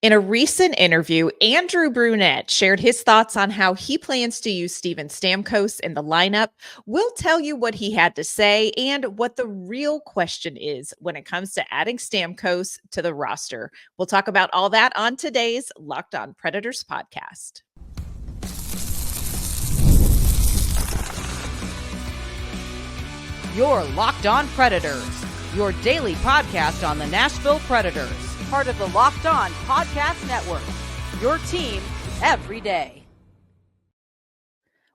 In a recent interview, Andrew Brunette shared his thoughts on how he plans to use Steven Stamkos in the lineup. We'll tell you what he had to say and what the real question is when it comes to adding Stamkos to the roster. We'll talk about all that on today's Locked On Predators podcast. You're Locked On Predators, your daily podcast on the Nashville Predators, part of the Locked On Podcast Network, your team every day.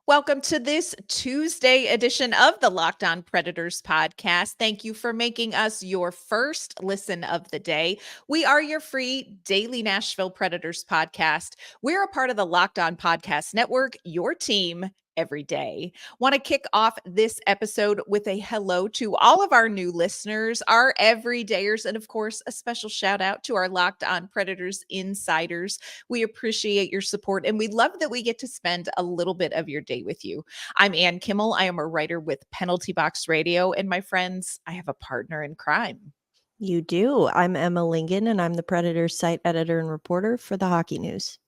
Welcome to this Tuesday edition of the Locked On Predators podcast. Thank you for making us your first listen of the day. We are your free daily Nashville Predators podcast. We're a part of the Locked On Podcast Network, your team every day. Want to kick off this episode with a hello to all of our new listeners, our everydayers, and of course, a special shout out to our Locked On Predators insiders. We appreciate your support, and we love that we get to spend a little bit of your day with you. I'm Ann Kimmel. I am a writer with Penalty Box Radio, and my friends, I have a partner in crime. You do. I'm Emma Lingen, and I'm the Predators site editor and reporter for the Hockey News.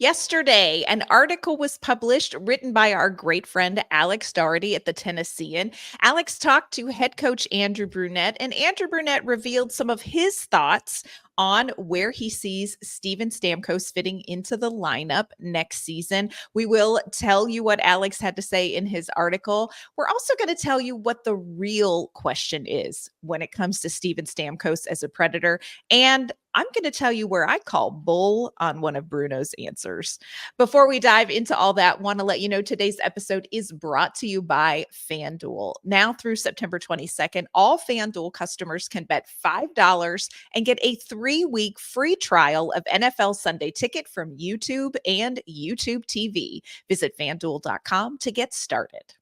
Yesterday, an article was published written by our great friend Alex Daugherty at the Tennessean. Alex talked to head coach Andrew Brunette, and Andrew Brunette revealed some of his thoughts on where he sees Steven Stamkos fitting into the lineup next season. We will tell you what Alex had to say in his article. We're also going to tell you what the real question is when it comes to Steven Stamkos as a Predator. And I'm going to tell you where I call bull on one of Bruno's answers. Before we dive into all that, want to let you know today's episode is brought to you by FanDuel. Now through September 22nd, all FanDuel customers can bet $5 and get a 3-week free trial of NFL Sunday Ticket from YouTube and YouTube TV. Visit FanDuel.com to get started.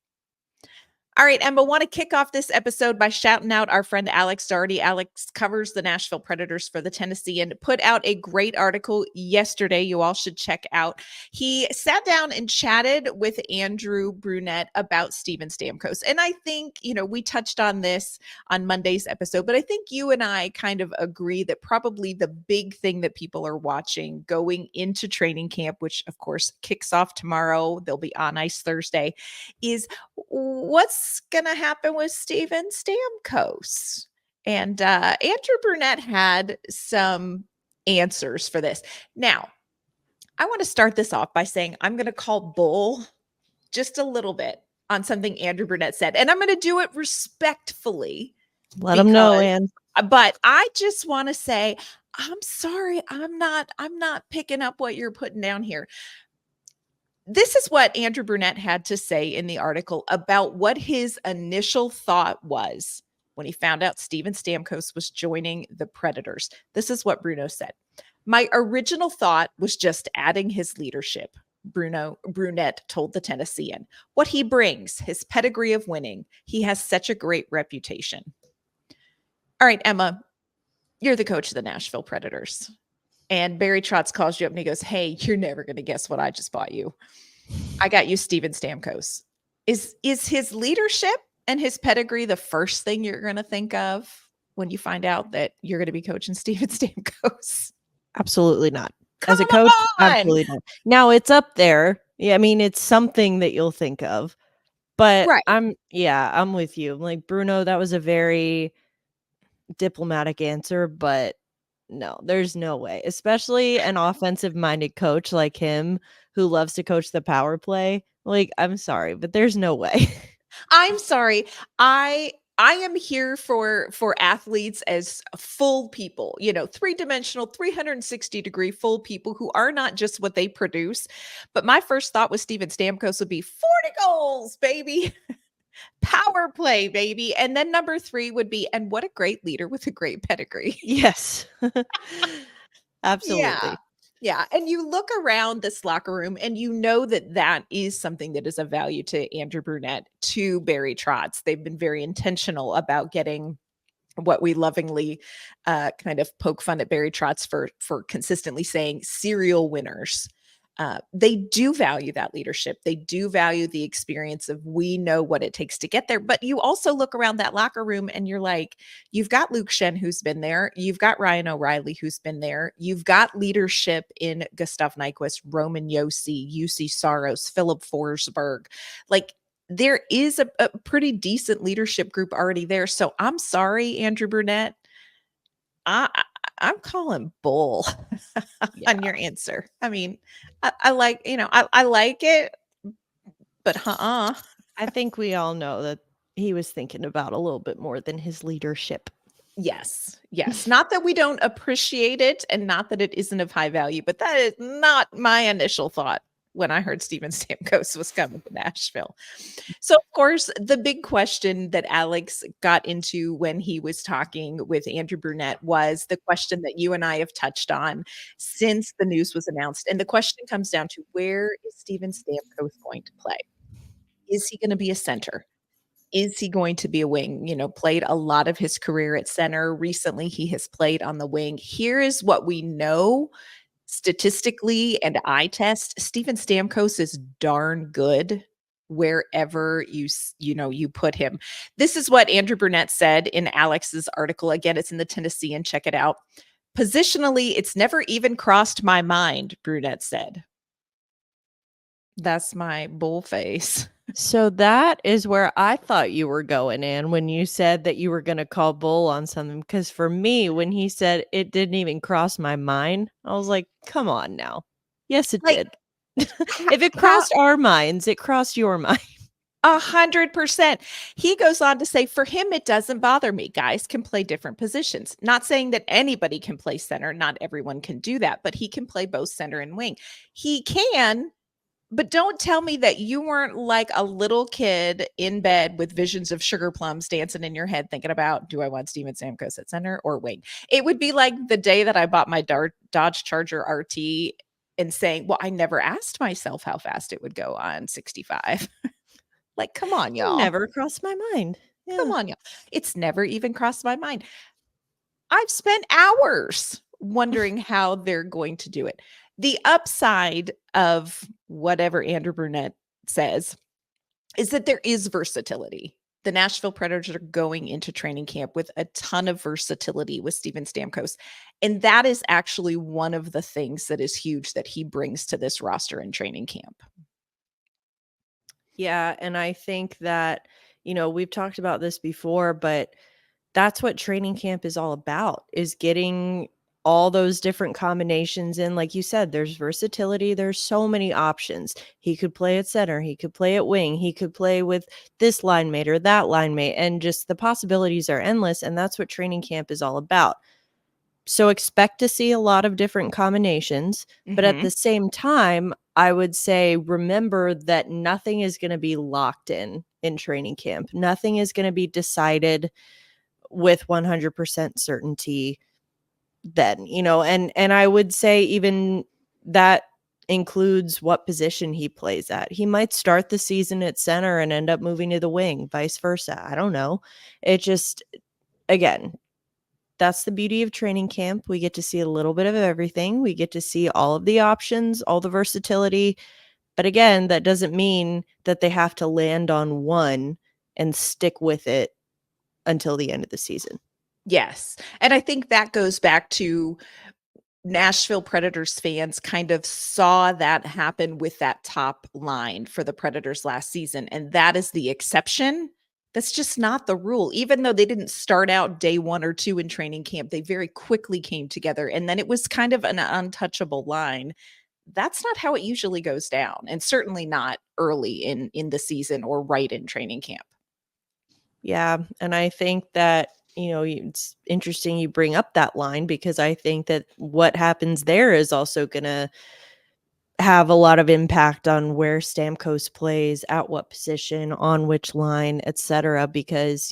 All right, Emma, want to kick off this episode by shouting out our friend Alex Daugherty. Alex covers the Nashville Predators for the Tennessee and put out a great article yesterday you all should check out. He sat down and chatted with Andrew Brunette about Steven Stamkos. And I think, we touched on this on Monday's episode, but I think you and I kind of agree that probably the big thing that people are watching going into training camp, which of course kicks off tomorrow, they'll be on ice Thursday, is what's going to happen with Steven Stamkos. And Andrew Brunette had some answers for this. Now, I want to start this off by saying I'm going to call bull just a little bit on something Andrew Brunette said. And I'm going to do it respectfully. Let him know, Ann. But I just want to say, I'm sorry. I'm not picking up what you're putting down here. This is what Andrew Brunette had to say in the article about what his initial thought was when he found out Steven Stamkos was joining the Predators. This is what Bruno said. My original thought was just adding his leadership, Brunette told the Tennessean. What he brings, his pedigree of winning. He has such a great reputation. All right, Emma, you're the coach of the Nashville Predators. And Barry Trotz calls you up and he goes, hey, you're never going to guess what I just bought you. I got you Steven Stamkos. Is his leadership and his pedigree the first thing you're going to think of when you find out that you're going to be coaching Steven Stamkos? Absolutely not. Come As a coach, on! absolutely not. Now it's up there. Yeah, I mean, it's something that you'll think of. But right. I'm with you. Like, Bruno, that was a very diplomatic answer, but no, there's no way, especially an offensive-minded coach like him who loves to coach the power play. Like, I'm sorry, but there's no way. I'm sorry. I am here for athletes as full people, three-dimensional, 360-degree full people who are not just what they produce. But my first thought was Steven Stamkos would be 40 goals, baby. Power play, baby. And then number 3 would be, and what a great leader with a great pedigree. Yes. Absolutely. Yeah. And you look around this locker room and you know that is something that is of value to Andrew Brunette, to Barry Trotz. They've been very intentional about getting what we lovingly kind of poke fun at Barry Trotz for consistently saying serial winners They do value that leadership. They do value the experience of we know what it takes to get there. But you also look around that locker room and you're like, you've got Luke Shen who's been there. You've got Ryan O'Reilly who's been there. You've got leadership in Gustav Nyquist, Roman Josi, UC Saros, Philip Forsberg. Like there is a pretty decent leadership group already there. So I'm sorry, Andrew Brunette. I'm calling bull on your answer. I mean, I like, I like it, but I think we all know that he was thinking about a little bit more than his leadership. Yes. Not that we don't appreciate it and not that it isn't of high value, but that is not my initial thought when I heard Steven Stamkos was coming to Nashville. So, of course, the big question that Alex got into when he was talking with Andrew Brunette was the question that you and I have touched on since the news was announced. And the question comes down to, where is Steven Stamkos going to play? Is he going to be a center? Is he going to be a wing? Played a lot of his career at center. Recently, he has played on the wing. Here is what we know statistically and eye test. Steven Stamkos is darn good wherever you put him. This is what Andrew Brunette said in Alex's article. Again, it's in the Tennessean. Check it out. Positionally, it's never even crossed my mind, Brunette said. That's my bull face. So that is where I thought you were going, Ann, when you said that you were going to call bull on something. Because for me, when he said it didn't even cross my mind, I was like, come on now. Yes, it did. If it crossed our minds, it crossed your mind. 100%. He goes on to say, for him, it doesn't bother me. Guys can play different positions. Not saying that anybody can play center. Not everyone can do that, but he can play both center and wing. He can. But don't tell me that you weren't like a little kid in bed with visions of sugar plums dancing in your head thinking about, do I want Steven Stamkos at center or wing? It would be like the day that I bought my Dodge Charger RT and saying, well, I never asked myself how fast it would go on 65. Like, come on, y'all. Never crossed my mind. Yeah. Come on, y'all. It's never even crossed my mind. I've spent hours wondering how they're going to do it. The upside of whatever Andrew Brunette says is that there is versatility. The Nashville Predators are going into training camp with a ton of versatility with Steven Stamkos. And that is actually one of the things that is huge that he brings to this roster in training camp. Yeah, and I think that, we've talked about this before, but that's what training camp is all about, is getting all those different combinations in. Like you said, there's versatility. There's so many options. He could play at center. He could play at wing. He could play with this line mate or that line mate. And just the possibilities are endless. And that's what training camp is all about. So expect to see a lot of different combinations. But at the same time, I would say, remember that nothing is going to be locked in training camp. Nothing is going to be decided with 100% certainty then, and I would say even that includes what position he plays at. He might start the season at center and end up moving to the wing, vice versa. I don't know. It just, again, that's the beauty of training camp. We get to see a little bit of everything. We get to see all of the options, all the versatility. But again, that doesn't mean that they have to land on one and stick with it until the end of the season. Yes. And I think that goes back to Nashville Predators fans kind of saw that happen with that top line for the Predators last season. And that is the exception. That's just not the rule. Even though they didn't start out day 1 or 2 in training camp, they very quickly came together. And then it was kind of an untouchable line. That's not how it usually goes down. And certainly not early in the season or right in training camp. Yeah. And I think that, it's interesting you bring up that line, because I think that what happens there is also going to have a lot of impact on where Stamkos plays, at what position, on which line, etc. Because,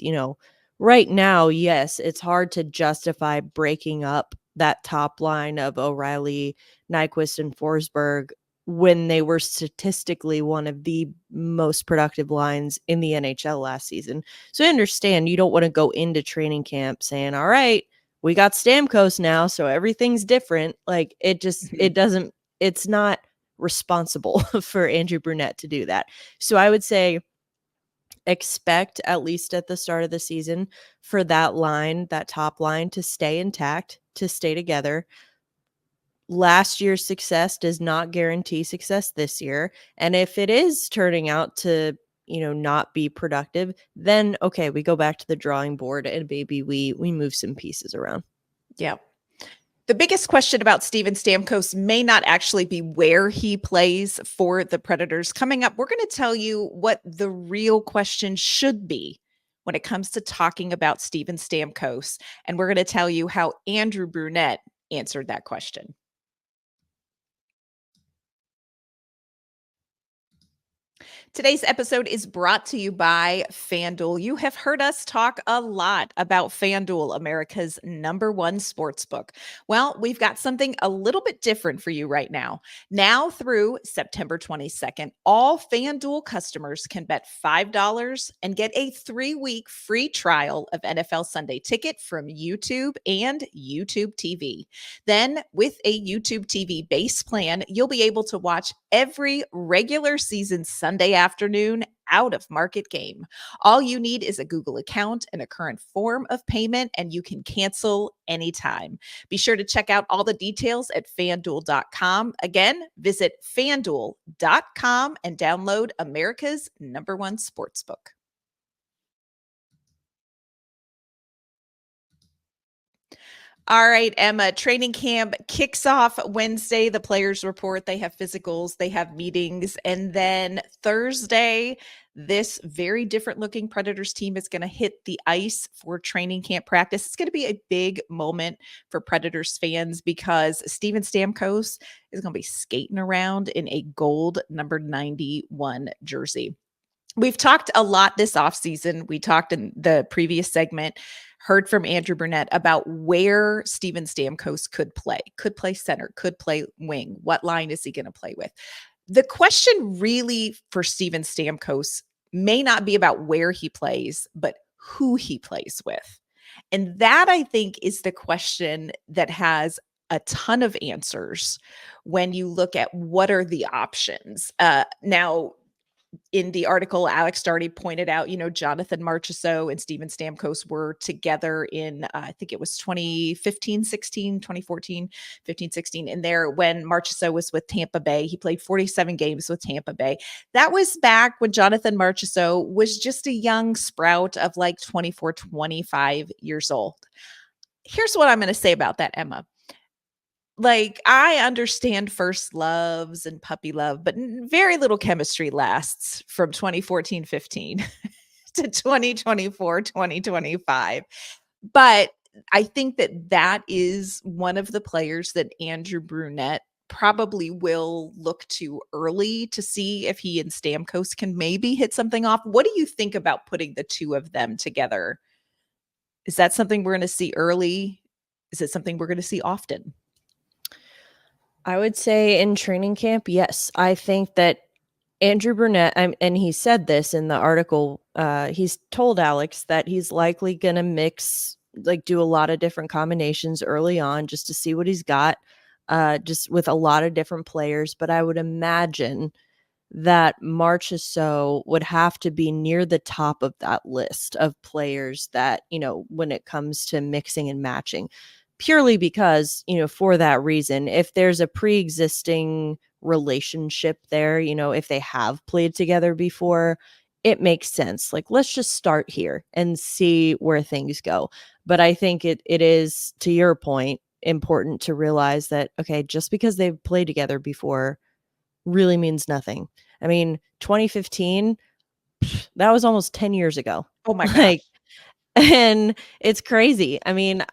right now, yes, it's hard to justify breaking up that top line of O'Reilly, Nyquist, and Forsberg when they were statistically one of the most productive lines in the NHL last season. So I understand you don't want to go into training camp saying, all right, we got Stamkos now, so everything's different. Like, it just, it doesn't, it's not responsible for Andrew Brunette to do that. So I would say expect, at least at the start of the season, for that line, that top line, to stay intact, to stay together. Last year's success does not guarantee success this year. And if it is turning out to, not be productive, then okay, we go back to the drawing board and maybe we move some pieces around. Yeah. The biggest question about Steven Stamkos may not actually be where he plays for the Predators. Coming up, we're going to tell you what the real question should be when it comes to talking about Steven Stamkos. And we're going to tell you how Andrew Brunette answered that question. Today's episode is brought to you by FanDuel. You have heard us talk a lot about FanDuel, America's #1 sportsbook. Well, we've got something a little bit different for you right now. Now through September 22nd, all FanDuel customers can bet $5 and get a 3-week free trial of NFL Sunday Ticket from YouTube and YouTube TV. Then, with a YouTube TV base plan, you'll be able to watch every regular season Sunday afternoon out of market game. All you need is a Google account and a current form of payment, and you can cancel anytime. Be sure to check out all the details at fanduel.com. Again, visit fanduel.com and download America's #1 sportsbook. All right, Emma, training camp kicks off Wednesday. The players report, they have physicals, they have meetings. And then Thursday, this very different looking Predators team is going to hit the ice for training camp practice. It's going to be a big moment for Predators fans because Steven Stamkos is going to be skating around in a gold number 91 jersey. We've talked a lot this offseason. We talked in the previous segment, heard from Andrew Brunette about where Steven Stamkos could play center, could play wing. What line is he going to play with? The question really for Steven Stamkos may not be about where he plays, but who he plays with. And that, I think, is the question that has a ton of answers when you look at what are the options. Now, in the article, Alex Daugherty pointed out, Jonathan Marchessault and Steven Stamkos were together in, I think it was 2015, 16, 2014, 15, 16 in there when Marchessault was with Tampa Bay. He played 47 games with Tampa Bay. That was back when Jonathan Marchessault was just a young sprout of like 24, 25 years old. Here's what I'm going to say about that, Emma. Like, I understand first loves and puppy love, but very little chemistry lasts from 2014-15 to 2024-2025. But I think that is one of the players that Andrew Brunette probably will look to early to see if he and Stamkos can maybe hit something off. What do you think about putting the two of them together? Is that something we're going to see early? Is it something we're going to see often? I would say in training camp, yes. I think that Andrew Brunette, and he said this in the article, he's told Alex that he's likely going to do a lot of different combinations early on just to see what he's got, just with a lot of different players. But I would imagine that Marchessault would have to be near the top of that list of players that, when it comes to mixing and matching. Purely because, for that reason, if there's a pre-existing relationship there, if they have played together before, it makes sense. Like, let's just start here and see where things go. But I think it is, to your point, important to realize that, okay, just because they've played together before really means nothing. I mean, 2015, that was almost 10 years ago. Oh my gosh. And it's crazy. I mean,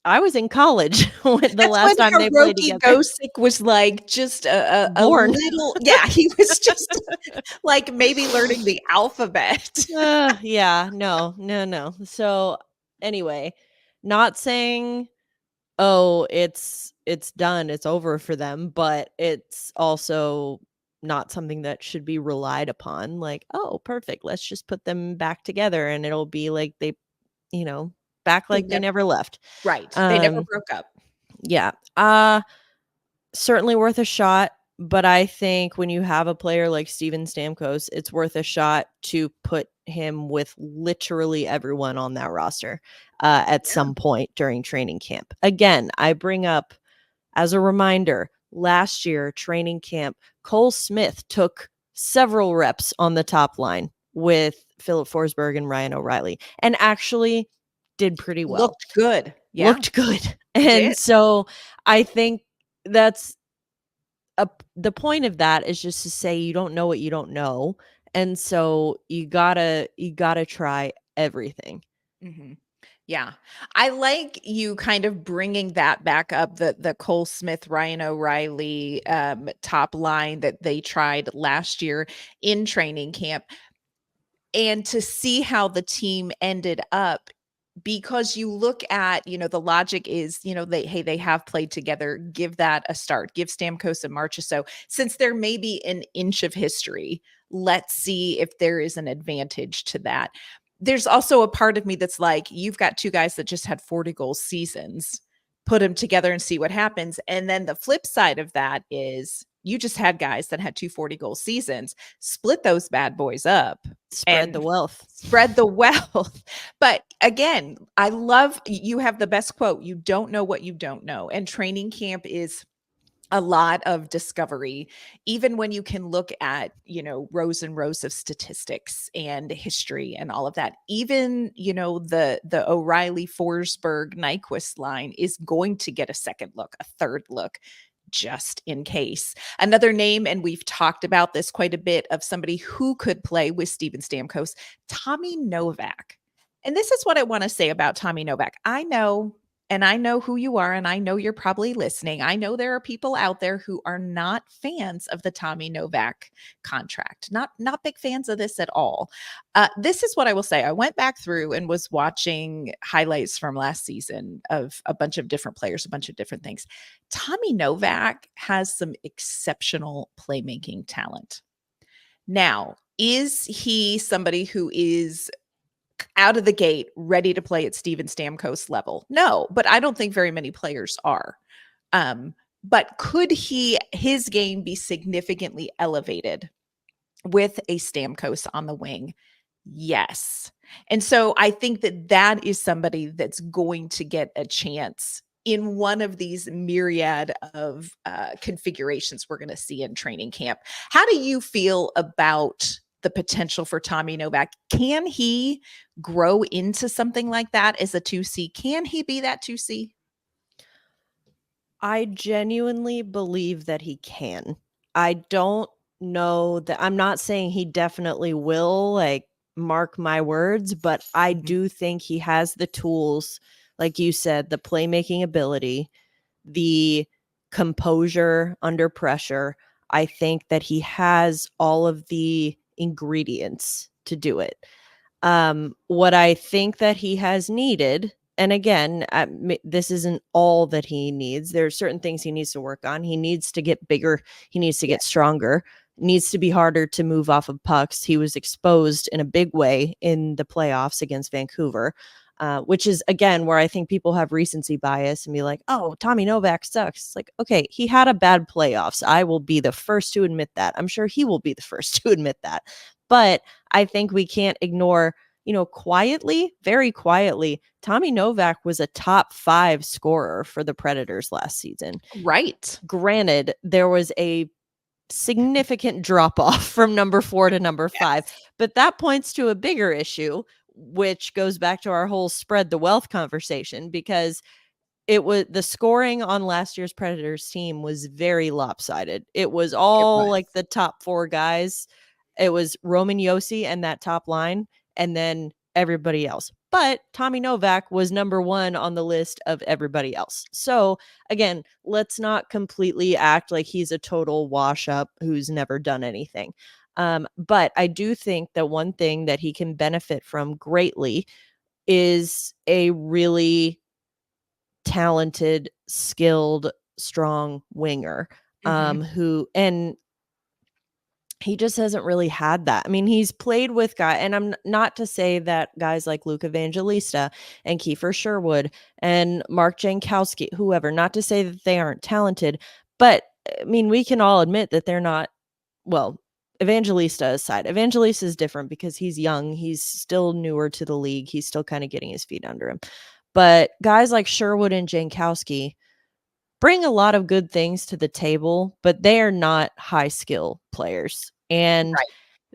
I was in college when the last time they played together. Gosick was like just a little, yeah, he was just like maybe learning the alphabet. Yeah, no. So anyway, not saying, oh, it's done, it's over for them, but it's also not something that should be relied upon. Like, oh, perfect, let's just put them back together and it'll be like they, back like they never left. Right. They never broke up. Yeah. Certainly worth a shot, But I think when you have a player like Steven Stamkos, it's worth a shot to put him with literally everyone on that roster at some point during training camp. Again, I bring up as a reminder, last year, training camp, Cole Smith took several reps on the top line with Philip Forsberg and Ryan O'Reilly and actually did pretty well. Looked good. Yeah. Looked good. And so I think that's the point of that is just to say you don't know what you don't know. And so you gotta try everything. Mm-hmm. Yeah. I like you kind of bringing that back up, the Cole Smith, Ryan O'Reilly top line that they tried last year in training camp, and to see how the team ended up, because you look at, the logic is, they have played together, give that a start, give Stamkos and Marchessault, since there may be an inch of history, let's see if there is an advantage to that. There's also a part of me that's like, you've got two guys that just had 40 goal seasons, put them together and see what happens. And then the flip side of that is you just had guys that had 240 goal seasons, split those bad boys up, spread the wealth. But again, I love, you have the best quote, you don't know what you don't know. And training camp is a lot of discovery, even when you can look at, rows and rows of statistics and history and all of that. Even, the O'Reilly, Forsberg, Nyquist line is going to get a second look, a third look, just in case. Another name, and we've talked about this quite a bit, of somebody who could play with Steven Stamkos, Tommy Novak. And this is what I want to say about Tommy Novak. I know who you are, and I know you're probably listening. I know there are people out there who are not fans of the Tommy Novak contract, not big fans of this at all. This is what I will say. I went back through and was watching highlights from last season of a bunch of different players, a bunch of different things. Tommy Novak has some exceptional playmaking talent. Now, is he somebody who is out of the gate ready to play at Steven Stamkos level? No, but I don't think very many players are. But could his game be significantly elevated with a Stamkos on the wing? Yes. And so I think that is somebody that's going to get a chance in one of these myriad of configurations we're going to see in training camp. How do you feel about the potential for Tommy Novak? Can he grow into something like that as a 2C? Can he be that 2C? I genuinely believe that he can. I don't know that, I'm not saying he definitely will, like, mark my words, but I do think he has the tools, like you said, the playmaking ability, the composure under pressure. I think that he has all of the ingredients to do it. What I think that he has needed, and again, this isn't all that he needs. There are certain things he needs to work on. He needs to get bigger. He needs to get stronger. Needs to be harder to move off of pucks. He was exposed in a big way in the playoffs against Vancouver, which is, again, where I think people have recency bias and be like, oh, Tommy Novak sucks. It's like, okay, he had a bad playoffs. I will be the first to admit that. I'm sure he will be the first to admit that. But I think we can't ignore, quietly, very quietly, Tommy Novak was a top 5 scorer for the Predators last season. Right. Granted, there was a significant drop off from number 4 to number 5, but that points to a bigger issue, which goes back to our whole spread the wealth conversation, because it was the scoring on last year's Predators team was very lopsided. It was all like the top 4 guys. It was Roman Josi and that top line, and then everybody else. But Tommy Novak was number 1 on the list of everybody else. So again, let's not completely act like he's a total wash up who's never done anything. But I do think that one thing that he can benefit from greatly is a really talented, skilled, strong winger, who, and he just hasn't really had that. I mean, he's played with guys, and I'm not to say that guys like Luke Evangelista and Kiefer Sherwood and Mark Jankowski, whoever, not to say that they aren't talented, but I mean, we can all admit that they're not, well, Evangelista aside. Evangelista is different because he's young. He's still newer to the league. He's still kind of getting his feet under him. But guys like Sherwood and Jankowski bring a lot of good things to the table, but they are not high skill players. And Right.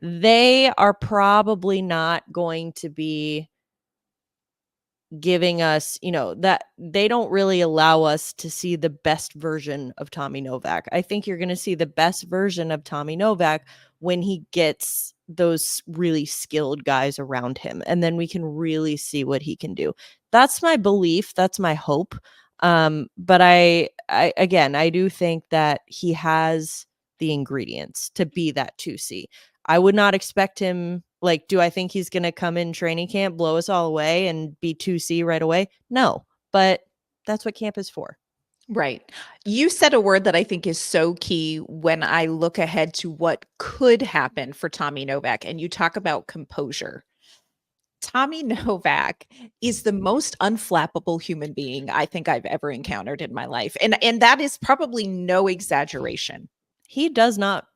they are probably not going to be giving us, that they don't really allow us to see the best version of Tommy Novak. I think you're going to see the best version of Tommy Novak when he gets those really skilled guys around him, and then we can really see what he can do. That's my belief. That's my hope. But I again, I do think that he has the ingredients to be that 2C. I would not expect him. Like, do I think he's going to come in training camp, blow us all away, and be 2C right away? No, but that's what camp is for. Right. You said a word that I think is so key when I look ahead to what could happen for Tommy Novak, and you talk about composure. Tommy Novak is the most unflappable human being I think I've ever encountered in my life. And that is probably no exaggeration. He does not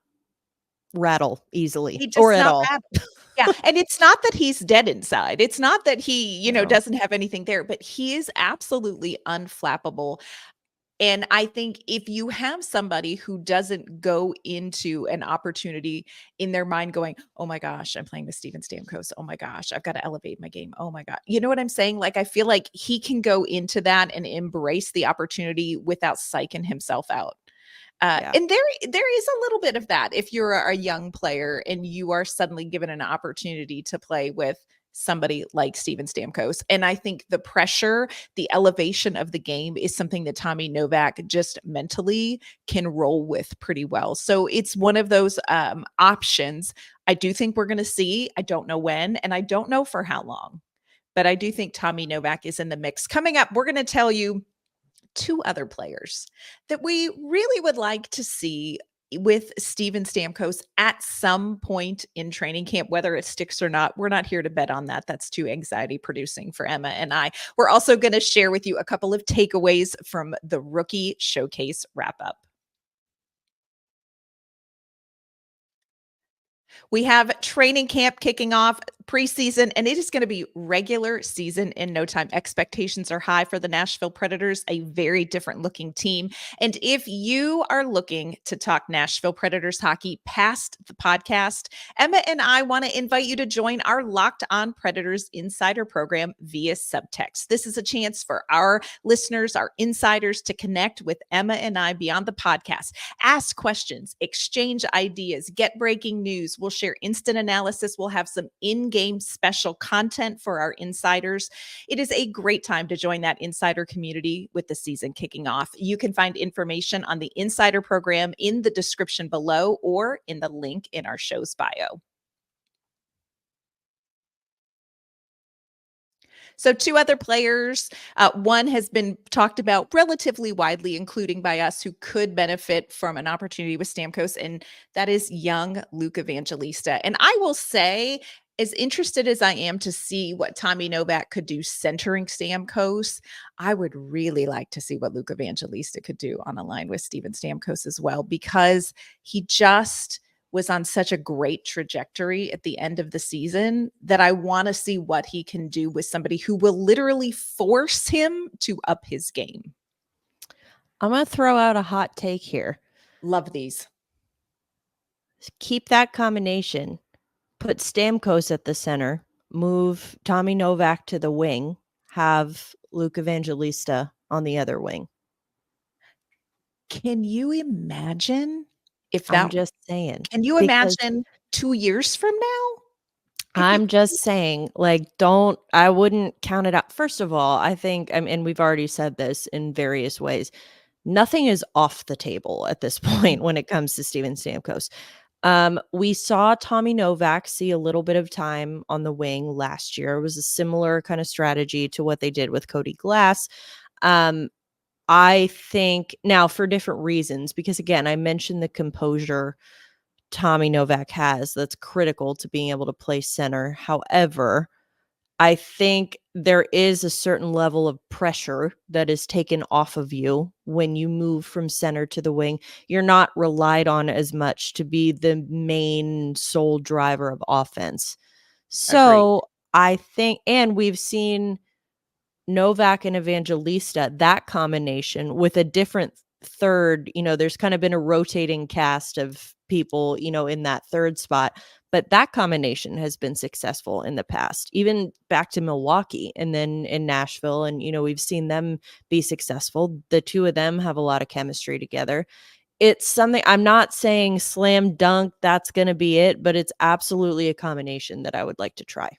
rattle easily He does or at not all. rattle. Yeah, and it's not that he's dead inside. It's not that he, No. doesn't have anything there, but he is absolutely unflappable. And I think if you have somebody who doesn't go into an opportunity in their mind going, "Oh my gosh, I'm playing with Steven Stamkos. Oh my gosh, I've got to elevate my game. Oh my god." You know what I'm saying? Like I feel like he can go into that and embrace the opportunity without psyching himself out. Yeah. And there is a little bit of that if you're a young player and you are suddenly given an opportunity to play with somebody like Steven Stamkos. And I think the pressure, the elevation of the game is something that Tommy Novak just mentally can roll with pretty well. So it's one of those options I do think we're going to see. I don't know when, and I don't know for how long, but I do think Tommy Novak is in the mix. Coming up, we're going to tell you two other players that we really would like to see with Steven Stamkos at some point in training camp, whether it sticks or not. We're not here to bet on that. That's too anxiety producing for Emma and I. We're also going to share with you a couple of takeaways from the rookie showcase wrap up. We have training camp kicking off, preseason, and it is going to be regular season in no time. Expectations are high for the Nashville Predators, a very different looking team. And if you are looking to talk Nashville Predators hockey past the podcast, Emma and I want to invite you to join our Locked On Predators Insider program via subtext. This is a chance for our listeners, our insiders, to connect with Emma and I beyond the podcast, ask questions, exchange ideas, get breaking news. We'll share instant analysis. We'll have some in-game special content for our insiders. It is a great time to join that insider community with the season kicking off. You can find information on the insider program in the description below or in the link in our show's bio. So two other players, one has been talked about relatively widely, including by us, who could benefit from an opportunity with Stamkos, and that is young Luke Evangelista. And I will say, as interested as I am to see what Tommy Novak could do centering Stamkos, I would really like to see what Luke Evangelista could do on a line with Steven Stamkos as well, because he just was on such a great trajectory at the end of the season that I want to see what he can do with somebody who will literally force him to up his game. I'm going to throw out a hot take here. Love these. Keep that combination. Put Stamkos at the center, move Tommy Novak to the wing, have Luke Evangelista on the other wing. Can you imagine if that? I'm just saying. Can you imagine 2 years from now? I'm just saying, like, I wouldn't count it out. First of all, I think, and we've already said this in various ways, nothing is off the table at this point when it comes to Steven Stamkos. We saw Tommy Novak see a little bit of time on the wing last year. It was a similar kind of strategy to what they did with Cody Glass. I think now for different reasons, because again, I mentioned the composure Tommy Novak has that's critical to being able to play center. However, I think there is a certain level of pressure that is taken off of you when you move from center to the wing. You're not relied on as much to be the main sole driver of offense. Agreed. So I think, and we've seen Novak and Evangelista, that combination with a different third, there's kind of been a rotating cast of people, in that third spot, but that combination has been successful in the past, even back to Milwaukee and then in Nashville. And, we've seen them be successful. The two of them have a lot of chemistry together. It's something, I'm not saying slam dunk, that's going to be it, but it's absolutely a combination that I would like to try.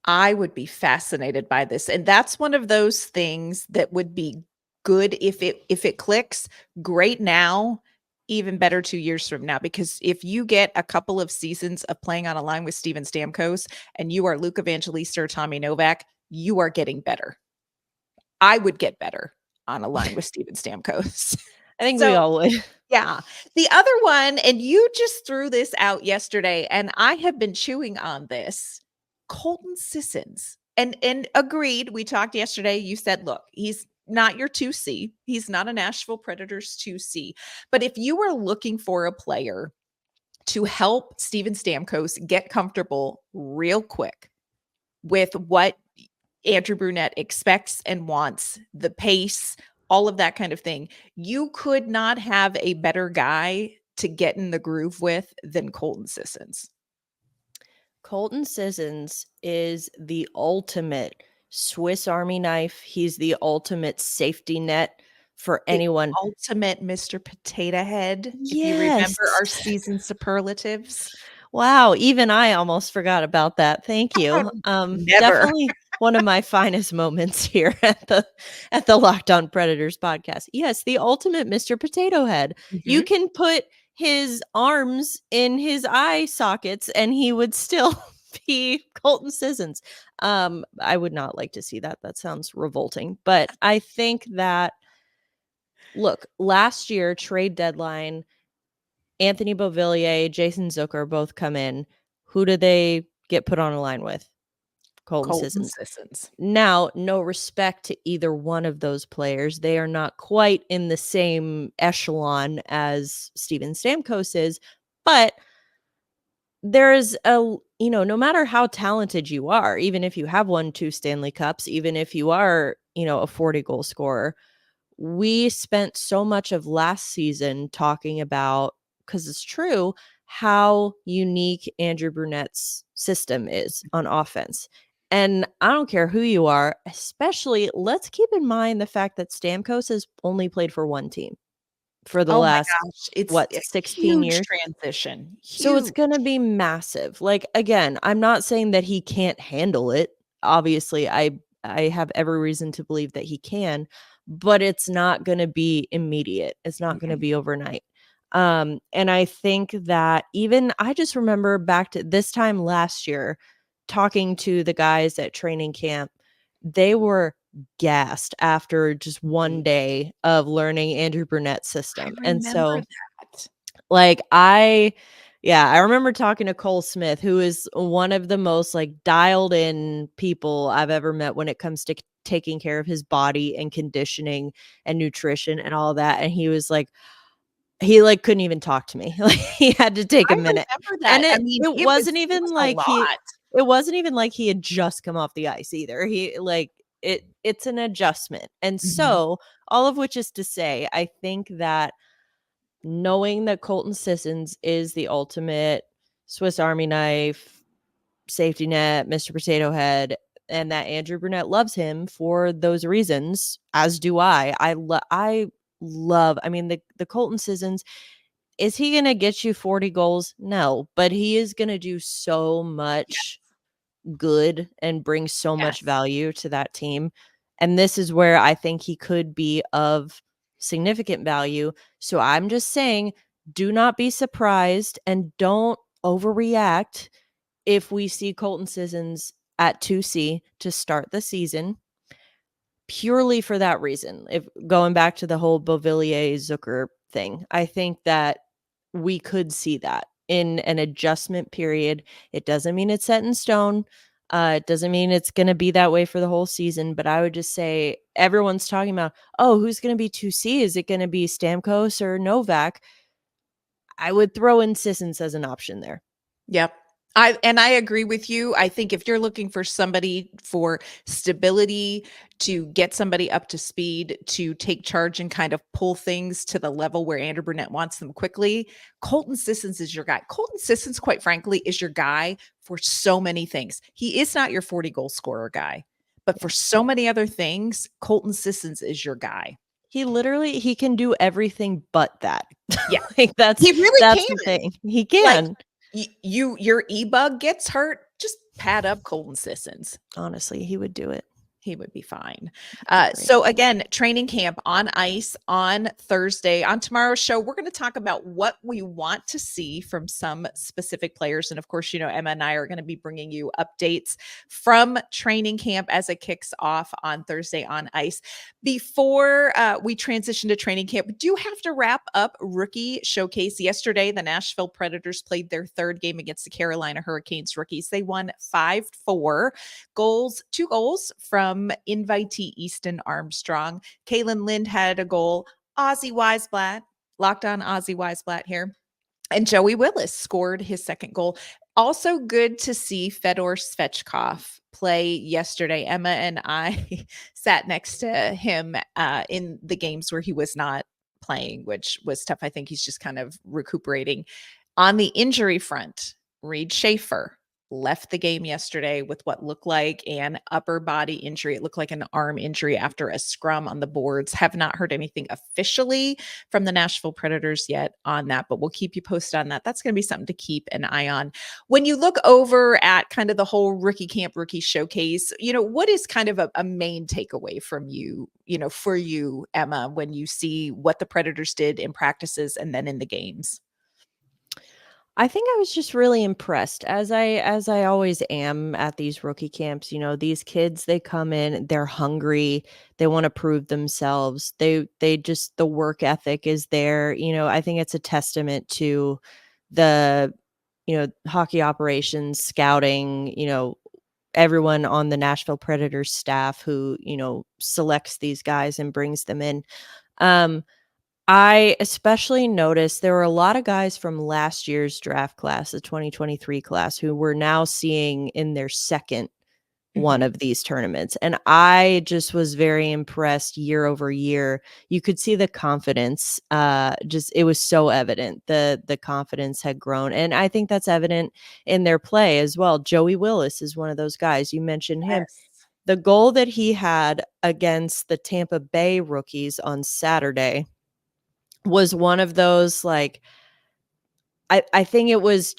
I would be fascinated by this, and that's one of those things that would be good if it clicks, great now, even better 2 years from now, because if you get a couple of seasons of playing on a line with Steven Stamkos and you are Luke Evangelista or Tommy Novak, you are getting better. I would get better on a line with Steven Stamkos. I think we So, all would. yeah. The other one, and you just threw this out yesterday, and I have been chewing on this. Colton Sissons. And agreed. We talked yesterday. You said, look, he's not your 2C. He's not a Nashville Predators 2C. But if you were looking for a player to help Steven Stamkos get comfortable real quick with what Andrew Brunette expects and wants, the pace, all of that kind of thing, you could not have a better guy to get in the groove with than Colton Sissons. Colton Sissons is the ultimate Swiss Army knife. He's the ultimate safety net for The anyone. ultimate Mr. Potato Head, if you Yes. remember our season superlatives. Wow, even I almost forgot about that. Thank you. Never. Definitely one of my finest moments here at the Locked On Predators podcast. Yes, the ultimate Mr. Potato Head. You Mhm. can put his arms in his eye sockets and he would still be Colton Sissons. I would not like to see that. That sounds revolting. But I think that, look, last year, trade deadline, Anthony Beauvillier, Jason Zucker both come in. Who do they get put on a line with? Colton Colton Sissons. Sissons. Now, no respect to either one of those players. They are not quite in the same echelon as Steven Stamkos is, but there's no matter how talented you are, even if you have won 2 Stanley Cups, even if you are, a 40-goal scorer, we spent so much of last season talking about, because it's true, how unique Andrew Brunette's system is on offense. And I don't care who you are, especially let's keep in mind the fact that Stamkos has only played for one team for the Oh my last, gosh, it's a 16 huge years. transition. So it's Huge. going to be massive. Like, again, I'm not saying that he can't handle it. Obviously, I have every reason to believe that he can, but it's not going to be immediate. It's not going to Mhm. be overnight. And I think that even I just remember back to this time last year talking to the guys at training camp, they were gassed after just one day of learning Andrew Brunette's I system. And remember so, that. like, I remember talking to Cole Smith, who is one of the most like dialed in people I've ever met when it comes to taking care of his body and conditioning and nutrition and all that. And he was like, he like couldn't even talk to me. Like he had to take I a minute. remember And that. I mean, it wasn't it even was a like lot. it wasn't even like he had just come off the ice either. He like it's an adjustment. And Mhm. so all of which is to say, I think that knowing that Colton Sissons is the ultimate Swiss Army knife, safety net, Mr. Potato Head, and that Andrew Brunette loves him for those reasons, as do I. I love, I mean, the Colton Sissons, is he going to get you 40 goals? No, but he is going to do so Yes, much good and bring so much yes. value to that team. And this is where I think he could be of significant value. So I'm just saying, do not be surprised and don't overreact if we see Colton Sissons at 2C to start the season, purely for that reason. If going back to the whole Beauvillier Zucker thing, I think that we could see that in an adjustment period. It doesn't mean it's set in stone. It doesn't mean it's going to be that way for the whole season, but I would just say everyone's talking about, oh, who's going to be 2C? Is it going to be Stamkos or Novak? I would throw in Sissons as an option there. Yep. I agree with you. I think if you're looking for somebody for stability, to get somebody up to speed, to take charge and kind of pull things to the level where Andrew Brunette wants them quickly, Colton Sissons is your guy. Colton Sisson, quite frankly, is your guy for so many things. He is not your 40-goal scorer guy, but for so many other things, Colton Sissons is your guy. He can do everything but that. Yeah. Like that's He really the can. thing. He can. Like, your e-bug gets hurt, just pad up Colton Sissons. Honestly, he would do it. He would be fine. So again, training camp on ice on Thursday. On tomorrow's show, we're going to talk about what we want to see from some specific players. And of course, Emma and I are going to be bringing you updates from training camp as it kicks off on Thursday on ice. Before we transition to training camp, we do have to wrap up Rookie Showcase. Yesterday, the Nashville Predators played their third game against the Carolina Hurricanes rookies. They won 5-4. Two goals from invitee Easton Armstrong. Kaylin Lind had a goal. Ozzy Weisblatt, locked on Ozzy Weisblatt here. And Joey Willis scored his second goal. Also good to see Fedor Svechkov play yesterday. Emma and I sat next to him in the games where he was not playing, which was tough. I think he's just kind of recuperating. On the injury front, Reed Schaefer left the game yesterday with what looked like an upper body injury. It looked like an arm injury after a scrum on the boards. Have not heard anything officially from the Nashville Predators yet on that, but we'll keep you posted on that. That's going to be something to keep an eye on. When you look over at kind of the whole rookie camp, rookie showcase, what is kind of a main takeaway from you, for you, Emma, when you see what the Predators did in practices and then in the games? I think I was just really impressed, as I always am at these rookie camps. These kids, they come in, they're hungry, they want to prove themselves. They just, the work ethic is there. I think it's a testament to the hockey operations, scouting, everyone on the Nashville Predators staff who selects these guys and brings them in. I especially noticed there were a lot of guys from last year's draft class, the 2023 class, who we're now seeing in their second one of these tournaments. And I just was very impressed year over year. You could see the confidence. It was so evident. The confidence had grown. And I think that's evident in their play as well. Joey Willis is one of those guys. You mentioned him. Yes. The goal that he had against the Tampa Bay rookies on Saturday was one of those, like, I think it was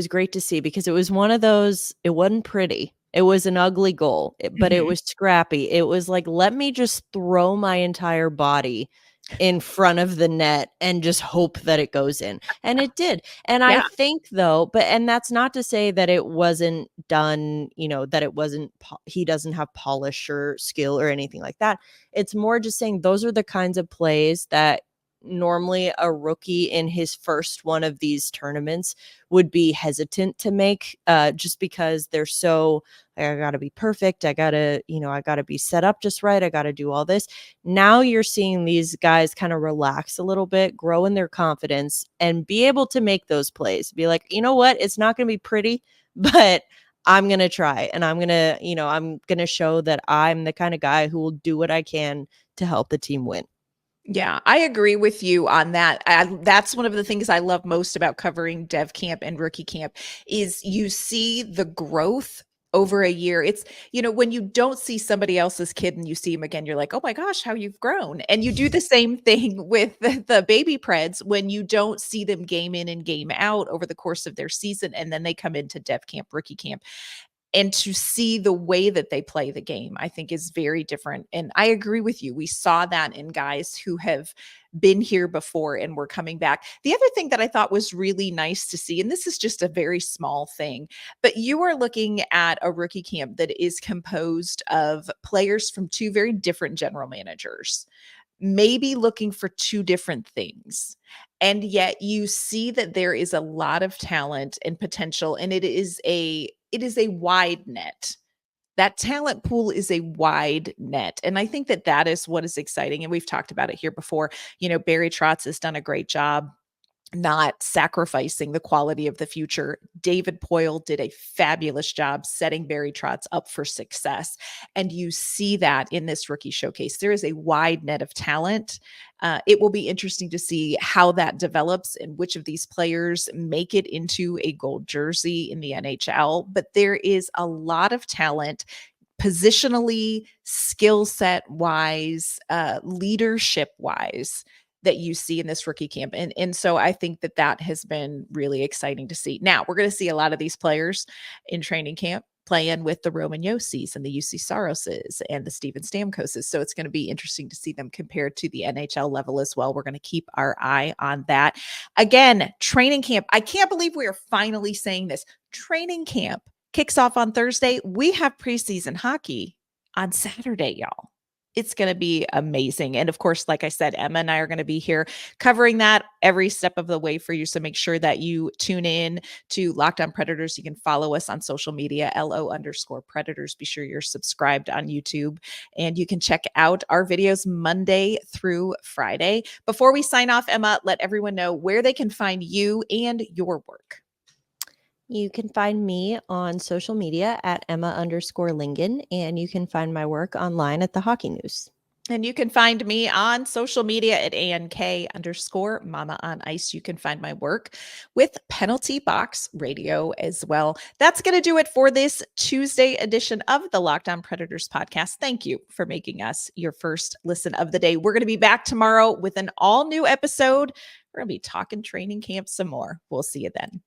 great to see, because it was one of those, it wasn't pretty. It was an ugly goal, but it was scrappy. It was like, let me just throw my entire body in front of the net and just hope that it goes in. And it did. And I think though, and that's not to say that it wasn't done, that it wasn't, he doesn't have polish or skill or anything like that. It's more just saying those are the kinds of plays that normally a rookie in his first one of these tournaments would be hesitant to make, just because they're so, I gotta be perfect, I gotta be set up just right, I gotta do all this. Now you're seeing these guys kind of relax a little bit, grow in their confidence, and be able to make those plays, be like, you know what, it's not gonna be pretty, but I'm gonna try, and I'm gonna show that I'm the kind of guy who will do what I can to help the team win. Yeah, I agree with you on that. That's one of the things I love most about covering Dev Camp and Rookie Camp is you see the growth over a year. It's, when you don't see somebody else's kid and you see him again, you're like, oh my gosh, how you've grown. And you do the same thing with the baby Preds when you don't see them game in and game out over the course of their season. And then they come into Dev Camp, Rookie Camp. And to see the way that they play the game, I think is very different. And I agree with you. We saw that in guys who have been here before and were coming back. The other thing that I thought was really nice to see, and this is just a very small thing, but you are looking at a rookie camp that is composed of players from two very different general managers, maybe looking for two different things. And yet you see that there is a lot of talent and potential, and it is a it is a wide net. That talent pool is a wide net. And I think that that is what is exciting. And we've talked about it here before. Barry Trotz has done a great job not sacrificing the quality of the future. David Poile did a fabulous job setting Barry Trotz up for success. And you see that in this rookie showcase. There is a wide net of talent. It will be interesting to see how that develops and which of these players make it into a gold jersey in the NHL. But there is a lot of talent positionally, skill set wise, leadership wise, that you see in this rookie camp. And so I think that that has been really exciting to see. Now, we're going to see a lot of these players in training camp playing with the Roman Josis and the UC Saroses and the Steven Stamkoses. So it's going to be interesting to see them compared to the NHL level as well. We're going to keep our eye on that. Again, training camp. I can't believe we are finally saying this. Training camp kicks off on Thursday. We have preseason hockey on Saturday, y'all. It's going to be amazing. And of course, like I said, Emma and I are going to be here covering that every step of the way for you. So make sure that you tune in to Locked On Predators. You can follow us on social media, LO_Predators. Be sure you're subscribed on YouTube, and you can check out our videos Monday through Friday. Before we sign off, Emma, let everyone know where they can find you and your work. You can find me on social media at Emma_Lingen, and you can find my work online at the Hockey News. And you can find me on social media at ANK_Mama on Ice. You can find my work with Penalty Box Radio as well. That's going to do it for this Tuesday edition of the Locked On Predators podcast. Thank you for making us your first listen of the day. We're going to be back tomorrow with an all new episode. We're going to be talking training camp some more. We'll see you then.